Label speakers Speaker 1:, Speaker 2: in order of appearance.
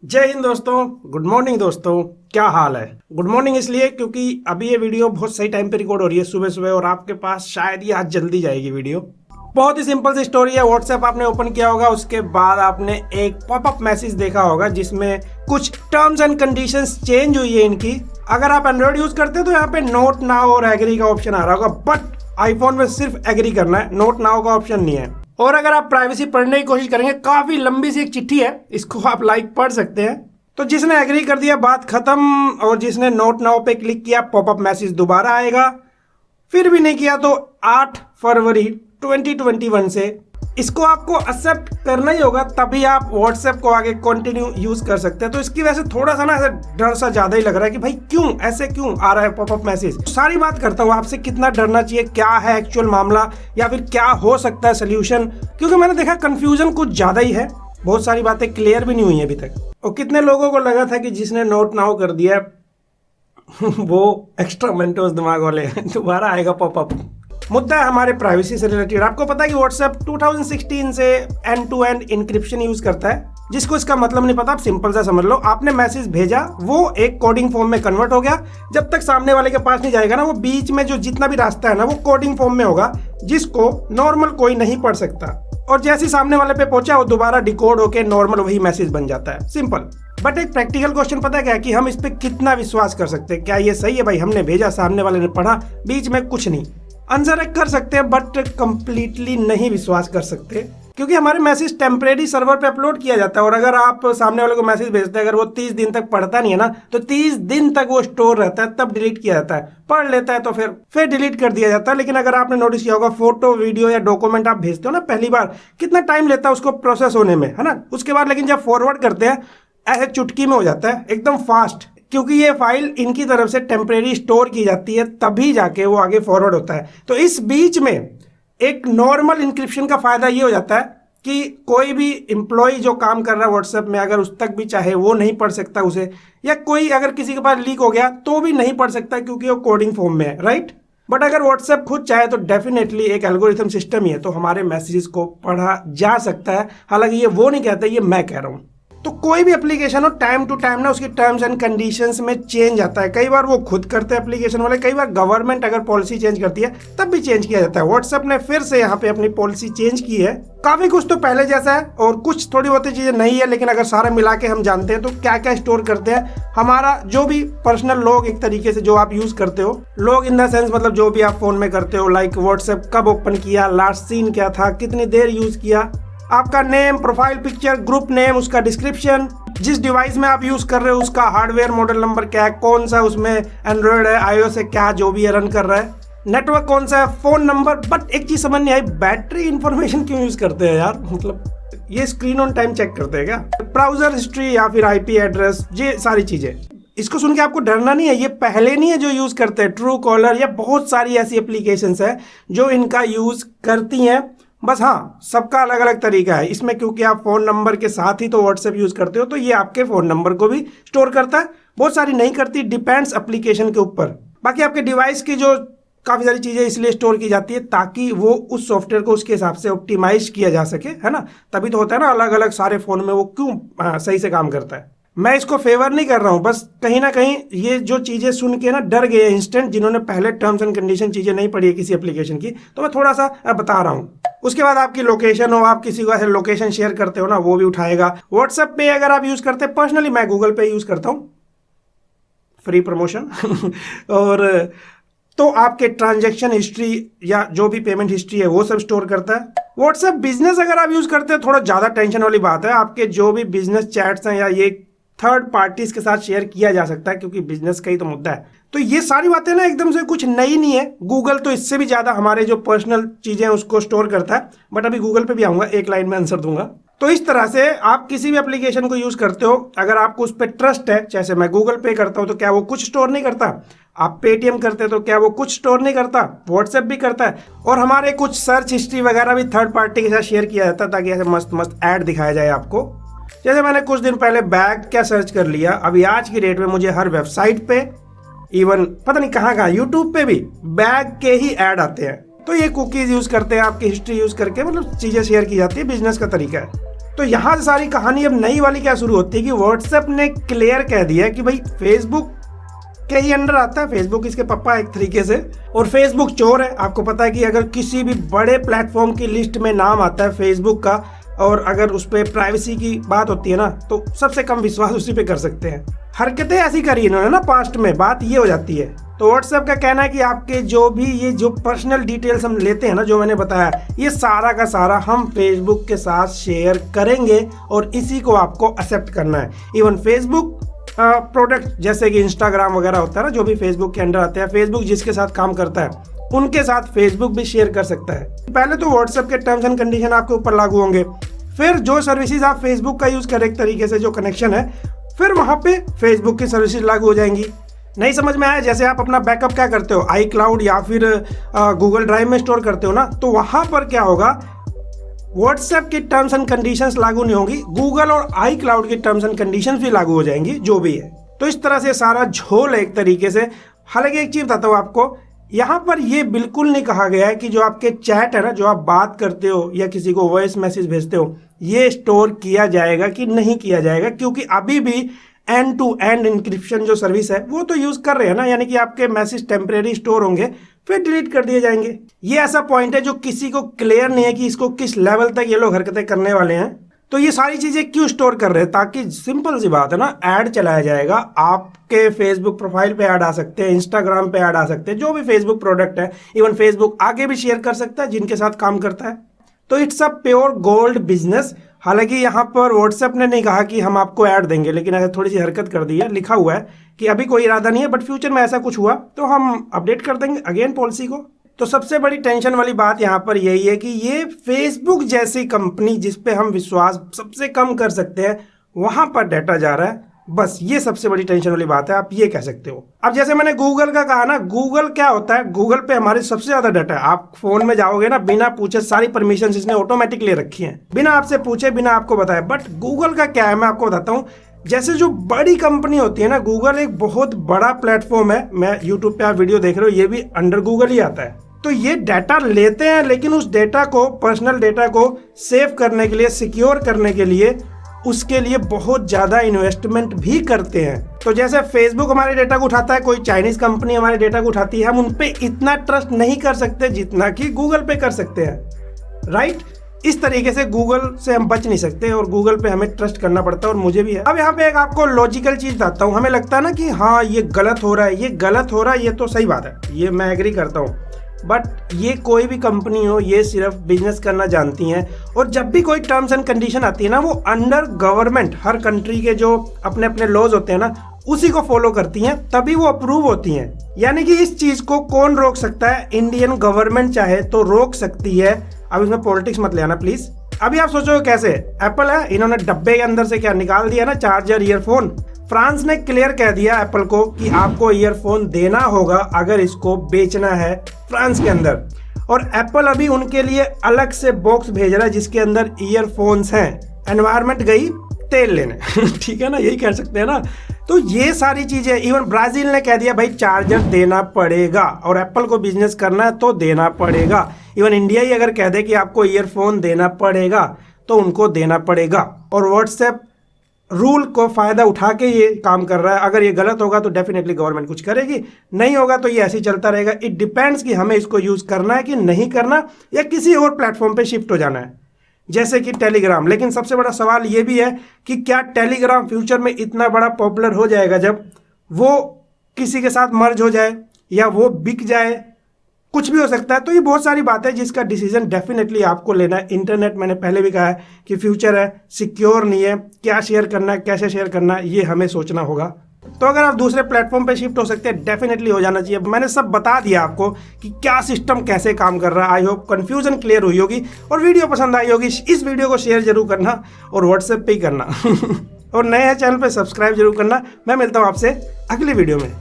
Speaker 1: जय हिंद दोस्तों। Good morning दोस्तों, क्या हाल है। गुड मॉर्निंग इसलिए क्योंकि अभी ये वीडियो बहुत सही टाइम पे रिकॉर्ड हो रही है, सुबह सुबह, और आपके पास शायद ये आज जल्दी जाएगी वीडियो। बहुत ही सिंपल सी स्टोरी है। व्हाट्सएप आपने ओपन किया होगा, उसके बाद आपने एक पॉपअप मैसेज देखा होगा जिसमें कुछ टर्म्स एंड कंडीशंस चेंज हुई है इनकी। अगर आप एंड्रॉइड यूज करते हैं तो यहाँ पे नोट नाउ और एग्री का ऑप्शन आ रहा होगा, बट आईफोन में सिर्फ एग्री करना है, नोट नाउ का ऑप्शन नहीं है। और अगर आप प्राइवेसी पढ़ने की कोशिश करेंगे, काफी लंबी सी एक चिट्ठी है, इसको आप लाइक पढ़ सकते हैं। तो जिसने एग्री कर दिया बात खत्म, और जिसने नोट नाउ पे क्लिक किया पॉपअप मैसेज दोबारा आएगा। फिर भी नहीं किया तो 8 फरवरी 2021 से इसको आपको एक्सेप्ट करना ही होगा, तभी आप व्हाट्सएप को आगे कंटिन्यू यूज कर सकते हैं। तो इसकी वजह से थोड़ा सा ना ऐसा डर सा ज्यादा ही लग रहा है कि भाई क्यों ऐसे क्यों आ रहा है पॉपअप मैसेज। सारी बात करता हूँ आपसे, कितना डरना चाहिए, क्या है एक्चुअल मामला, या फिर क्या हो सकता है सोल्यूशन, क्योंकि मैंने देखा कंफ्यूजन कुछ ज्यादा ही है, बहुत सारी बातें क्लियर भी नहीं हुई है अभी तक। और कितने लोगों को लगा था कि जिसने नोट नाउ कर दिया वो एक्स्ट्रा मेंटोस दिमाग वाले दोबारा आएगा पॉपअप। मुद्दा है हमारे प्राइवेसी से रिलेटेड। आपको पता है कि व्हाट्सएप 2016 से end to end encryption use करता है। जिसको इसका मतलब नहीं पता, आप सिंपल सा समझ लो, आपने मैसेज भेजा, वो एक कोडिंग फॉर्म में कन्वर्ट हो गया, जब तक सामने वाले के पास नहीं जाएगा ना, वो बीच में जो जितना भी रास्ता है ना, वो कोडिंग फॉर्म में होगा, जिसको नॉर्मल कोई नहीं पढ़ सकता। और जैसे सामने वाले पे पहुंचा, वो दोबारा डिकोड होके नॉर्मल वही मैसेज बन जाता है, सिंपल। बट एक प्रैक्टिकल क्वेश्चन पता है क्या, कि हम इस पे कितना विश्वास कर सकते हैं। क्या ये सही है भाई, हमने भेजा, सामने वाले ने पढ़ा, बीच में कुछ नहीं। आंसर कर सकते हैं, बट कंप्लीटली नहीं विश्वास कर सकते, क्योंकि हमारे मैसेज टेम्परेरी सर्वर पे अपलोड किया जाता है। और अगर आप सामने वाले को मैसेज भेजते हैं, अगर वो 30 दिन तक पढ़ता नहीं है ना, तो 30 दिन तक वो स्टोर रहता है, तब डिलीट किया जाता है। पढ़ लेता है तो फिर डिलीट कर दिया जाता है। लेकिन अगर आपने नोटिस किया होगा, फोटो वीडियो या डॉक्यूमेंट आप भेजते हो ना पहली बार, कितना टाइम लेता है उसको प्रोसेस होने में, है ना। उसके बाद लेकिन जब फॉरवर्ड करते हैं, ऐसे चुटकी में हो जाता है, एकदम फास्ट, क्योंकि ये फाइल इनकी तरफ से टेम्परेरी स्टोर की जाती है, तभी जाके वो आगे फॉरवर्ड होता है। तो इस बीच में एक नॉर्मल इंक्रिप्शन का फायदा ये हो जाता है कि कोई भी एम्प्लॉय जो काम कर रहा है व्हाट्सएप में, अगर उस तक भी चाहे वो नहीं पढ़ सकता उसे, या कोई अगर किसी के पास लीक हो गया तो भी नहीं पढ़ सकता, क्योंकि वो कोडिंग फॉर्म में है, राइट। बट अगर व्हाट्सएप खुद चाहे तो डेफिनेटली एक एल्गोरिथम सिस्टम ही है, तो हमारे मैसेजेस को पढ़ा जा सकता है। हालांकि ये वो नहीं कहता, ये मैं कह रहा हूँ। तो कोई भी एप्लीकेशन हो, टाइम टू टाइम ना उसकी टर्म्स एंड कंडीशंस में चेंज आता है। कई बार वो खुद करते हैं एप्लीकेशन वाले, कई बार गवर्नमेंट अगर पॉलिसी चेंज करती है तब भी चेंज किया जाता है। व्हाट्सएप ने फिर से यहाँ पे अपनी पॉलिसी चेंज की है। काफी कुछ तो पहले जैसा है और कुछ थोड़ी बहुत चीजें नहीं है, लेकिन अगर सारा मिला के हम जानते हैं तो क्या क्या स्टोर करते हैं। हमारा जो भी पर्सनल लॉग, एक तरीके से जो आप यूज करते हो, लॉग इन द सेंस मतलब जो भी आप फोन में करते हो, लाइक व्हाट्सएप कब ओपन किया, लास्ट सीन क्या था, कितनी देर यूज किया, आपका name, profile picture, group name, उसका डिस्क्रिप्शन, जिस डिवाइस में आप यूज कर रहे हो उसका हार्डवेयर मॉडल नंबर क्या है, कौन सा उसमें एंड्रॉइड है, iOS है, क्या जो भी है रन कर रहा है, नेटवर्क कौन सा है, फोन नंबर। बट एक चीज समझ नहीं आई, बैटरी इंफॉर्मेशन क्यों यूज करते हैं यार, मतलब ये स्क्रीन ऑन टाइम चेक करते हैं क्या, ब्राउजर हिस्ट्री या फिर IP एड्रेस, ये सारी चीजें। इसको सुन के आपको डरना नहीं है, ये पहले नहीं है जो यूज करते हैं। ट्रू कॉलर या बहुत सारी ऐसी एप्लीकेशंस है जो इनका यूज करती हैं। बस हाँ, सबका अलग अलग तरीका है इसमें, क्योंकि आप फोन नंबर के साथ ही तो व्हाट्सएप यूज करते हो, तो ये आपके फोन नंबर को भी स्टोर करता है। बहुत सारी नहीं करती, डिपेंड्स एप्लीकेशन के ऊपर। बाकी आपके डिवाइस की जो काफी सारी चीजें इसलिए स्टोर की जाती है ताकि वो उस सॉफ्टवेयर को उसके हिसाब से ऑप्टिमाइज किया जा सके, है ना। तभी तो होता है ना अलग अलग सारे फोन में वो क्यों सही से काम करता है। मैं इसको फेवर नहीं कर रहा हूं, बस कहीं ना कहीं ये जो चीजें सुन के ना डर गए इंस्टेंट, जिन्होंने पहले टर्म्स एंड कंडीशन चीजें नहीं पढ़ी है किसी एप्लीकेशन की, तो मैं थोड़ा सा बता रहा हूं। उसके बाद आपकी लोकेशन हो, आप किसी को ऐसे लोकेशन शेयर करते हो ना, वो भी उठाएगा। व्हाट्सएप पे अगर आप यूज करते हैं, पर्सनली मैं गूगल पे यूज करता हूँ, फ्री प्रमोशन और तो आपके ट्रांजैक्शन हिस्ट्री या जो भी पेमेंट हिस्ट्री है वो सब स्टोर करता है। व्हाट्सएप बिजनेस अगर आप यूज करते हैं, थोड़ा ज्यादा टेंशन वाली बात है। आपके जो भी बिजनेस चैट्स हैं या ये थर्ड पार्टीज के साथ शेयर किया जा सकता है, क्योंकि बिजनेस का ही तो मुद्दा है। तो ये सारी बातें ना एकदम से कुछ नई नहीं है। गूगल तो इससे भी ज्यादा हमारे जो पर्सनल चीजें हैं उसको स्टोर करता है, बट अभी गूगल पे भी आऊंगा, एक लाइन में आंसर दूंगा। तो इस तरह से आप किसी भी एप्लीकेशन को यूज करते हो, अगर आपको उस पर ट्रस्ट है, जैसे मैं गूगल पे करता हूं तो क्या वो कुछ स्टोर नहीं करता, आप पेटीएम करते हो तो क्या वो कुछ स्टोर नहीं करता, व्हाट्सएप भी करता है। और हमारे कुछ सर्च हिस्ट्री वगैरह भी थर्ड पार्टी के साथ शेयर किया जाता है, ताकि ऐसे मस्त मस्त ऐड दिखाया जाए आपको। जैसे मैंने कुछ दिन पहले बैग क्या सर्च कर लिया, अभी आज की डेट में मुझे हर वेबसाइट पे, इवन पता नहीं कहाँ यूट्यूब पे भी बैग के ही ऐड आते हैं। तो ये कुकीज यूज करते हैं, आपकी हिस्ट्री यूज करके मतलब चीजें शेयर की जाती है, बिजनेस का तरीका है। तो यहाँ से सारी कहानी अब नई वाली क्या शुरू होती है कि व्हाट्सएप ने क्लियर कह दिया कि भाई फेसबुक के ही अंडर आता है, फेसबुक इसके पापा एक तरीके से, और फेसबुक चोर है। आपको पता है कि अगर किसी भी बड़े प्लेटफॉर्म की लिस्ट में नाम आता है फेसबुक का, और अगर उस पर प्राइवेसी की बात होती है ना, तो सबसे कम विश्वास उसी पे कर सकते हैं। हरकतें ऐसी करी इन्होंने ना पास्ट में, बात ये हो जाती है। तो व्हाट्सएप का कहना है कि आपके जो भी ये जो पर्सनल डिटेल्स हम लेते हैं ना, जो मैंने बताया, ये सारा का सारा हम फेसबुक के साथ शेयर करेंगे और इसी को आपको एक्सेप्ट करना है। इवन फेसबुक प्रोडक्ट जैसे कि इंस्टाग्राम वगैरह होता है ना, जो भी फेसबुक के अंडर आते हैं, फेसबुक जिसके साथ काम करता है उनके साथ फेसबुक भी शेयर कर सकता है। पहले तो व्हाट्सएप के टर्म्स एंड कंडीशन आपके ऊपर लागू होंगे, फिर जो सर्विसेज आप फेसबुक का यूज करें एक तरीके से, जो कनेक्शन है, फिर वहां पे फेसबुक की सर्विसेज लागू हो जाएंगी। नहीं समझ में आया? जैसे आप अपना बैकअप क्या करते हो, iCloud या फिर गूगल ड्राइव में स्टोर करते हो ना, तो वहां पर क्या होगा, व्हाट्सएप की टर्म्स एंड कंडीशंस लागू नहीं होंगी, गूगल और iCloud की टर्म्स एंड कंडीशंस भी लागू हो जाएंगी, जो भी है। तो इस तरह से सारा झोल है एक तरीके से। हालांकि एक चीज बताता हूँ आपको, यहाँ पर ये बिल्कुल नहीं कहा गया है कि जो आपके चैट है ना, जो आप बात करते हो या किसी को वॉइस मैसेज भेजते हो, ये स्टोर किया जाएगा कि नहीं किया जाएगा, क्योंकि अभी भी एंड टू एंड इंक्रिप्शन जो सर्विस है वो तो यूज कर रहे हैं ना, यानी कि आपके मैसेज टेम्परेरी स्टोर होंगे फिर डिलीट कर दिए जाएंगे। ये ऐसा पॉइंट है जो किसी को क्लियर नहीं है कि इसको किस लेवल तक ये लोग हरकतें करने वाले हैं। तो ये सारी चीजें क्यों स्टोर कर रहे हैं? ताकि सिंपल सी बात है ना, ऐड चलाया जाएगा, आपके फेसबुक प्रोफाइल पे ऐड आ सकते हैं, इंस्टाग्राम पे ऐड आ सकते हैं, जो भी फेसबुक प्रोडक्ट है, इवन फेसबुक आगे भी शेयर कर सकता है जिनके साथ काम करता है। तो it's a pure gold business. हालांकि यहाँ पर व्हाट्सएप ने नहीं कहा कि हम आपको ऐड देंगे, लेकिन ऐसा थोड़ी सी हरकत कर दी है। लिखा हुआ है कि अभी कोई इरादा नहीं है, बट फ्यूचर में ऐसा कुछ हुआ तो हम अपडेट कर देंगे अगेन पॉलिसी को। तो सबसे बड़ी टेंशन वाली बात यहाँ पर यही है कि ये फेसबुक जैसी कंपनी जिस पे हम विश्वास सबसे कम कर सकते हैं, वहां पर डाटा जा रहा है। बस ये सबसे बड़ी टेंशन वाली बात है, आप ये कह सकते हो। अब जैसे मैंने गूगल का कहा ना, गूगल क्या होता है, गूगल पे हमारे सबसे ज्यादा डाटा है। आप फोन में जाओगे ना, बिना पूछे सारी परमिशन इसने ऑटोमेटिक ले रखी है, बिना आपसे पूछे, बिना आपको बताए। बट गूगल का क्या है, मैं आपको बताता हूँ। जैसे जो बड़ी कंपनी होती है ना, गूगल एक बहुत बड़ा प्लेटफॉर्म है। मैं यूट्यूब पे आप वीडियो देख रहे हो, ये भी अंडर गूगल ही आता है। तो ये डाटा लेते हैं, लेकिन उस डाटा को, पर्सनल डाटा को सेव करने के लिए, सिक्योर करने के लिए, उसके लिए बहुत ज्यादा इन्वेस्टमेंट भी करते हैं। तो जैसे फेसबुक हमारे डेटा को उठाता है, कोई चाइनीज कंपनी हमारे डेटा को उठाती है, हम उन पे इतना ट्रस्ट नहीं कर सकते जितना कि गूगल पे कर सकते हैं, राइट? इस तरीके से गूगल से हम बच नहीं सकते और गूगल पे हमें ट्रस्ट करना पड़ता है, और मुझे भी है। अब यहाँ पे एक आपको लॉजिकल चीज बताता हूँ। हमें लगता है ना कि हाँ ये गलत हो रहा है, ये गलत हो रहा है, ये तो सही बात है, ये मैं एग्री करता हूँ। बट ये कोई भी कंपनी हो, ये सिर्फ बिजनेस करना जानती हैं, और जब भी कोई टर्म्स एंड कंडीशन आती है ना, वो अंडर गवर्नमेंट, हर कंट्री के जो अपने अपने लॉज होते हैं ना, उसी को फॉलो करती हैं, तभी वो अप्रूव होती हैं। यानी कि इस चीज को कौन रोक सकता है? इंडियन गवर्नमेंट चाहे तो रोक सकती है। अब इसमें पॉलिटिक्स मत ले आना प्लीज। अभी आप सोचो कैसे, एप्पल है, इन्होंने डब्बे के अंदर से क्या निकाल दिया ना, चार्जर, ईयरफोन। फ्रांस ने क्लियर कह दिया एप्पल को कि आपको ईयरफोन देना होगा अगर इसको बेचना है फ्रांस के अंदर। और एप्पल अभी उनके लिए अलग से बॉक्स भेज रहा है जिसके अंदर ईयरफोन्स हैं। एनवायरमेंट गई तेल लेने ठीक है ना, यही कह सकते हैं ना। तो ये सारी चीजें, इवन ब्राजील ने कह दिया भाई चार्जर देना पड़ेगा, और एप्पल को बिजनेस करना है तो देना पड़ेगा। इवन इंडिया ही अगर कह दे कि आपको ईयरफोन देना पड़ेगा तो उनको देना पड़ेगा। और व्हाट्सएप रूल को फायदा उठा के ये काम कर रहा है। अगर ये गलत होगा तो डेफिनेटली गवर्नमेंट कुछ करेगी, नहीं होगा तो ये ऐसे ही चलता रहेगा। इट डिपेंड्स कि हमें इसको यूज करना है कि नहीं करना, या किसी और प्लेटफॉर्म पे शिफ्ट हो जाना है, जैसे कि टेलीग्राम। लेकिन सबसे बड़ा सवाल ये भी है कि क्या टेलीग्राम फ्यूचर में इतना बड़ा पॉपुलर हो जाएगा जब वो किसी के साथ मर्ज हो जाए या वो बिक जाए, कुछ भी हो सकता है। तो ये बहुत सारी बात है जिसका डिसीजन डेफिनेटली आपको लेना है। इंटरनेट, मैंने पहले भी कहा है कि फ्यूचर है, सिक्योर नहीं है, क्या शेयर करना है, कैसे शेयर करना है, ये हमें सोचना होगा। तो अगर आप दूसरे प्लेटफॉर्म पे शिफ्ट हो सकते हैं, डेफिनेटली हो जाना चाहिए। मैंने सब बता दिया आपको कि क्या सिस्टम कैसे काम कर रहा है। आई होप कंफ्यूजन क्लियर हुई होगी और वीडियो पसंद आई होगी। इस वीडियो को शेयर जरूर करना और व्हाट्सएप पे ही करना और नए हैं चैनल पे सब्सक्राइब जरूर करना। मैं मिलता हूँ आपसे अगली वीडियो में।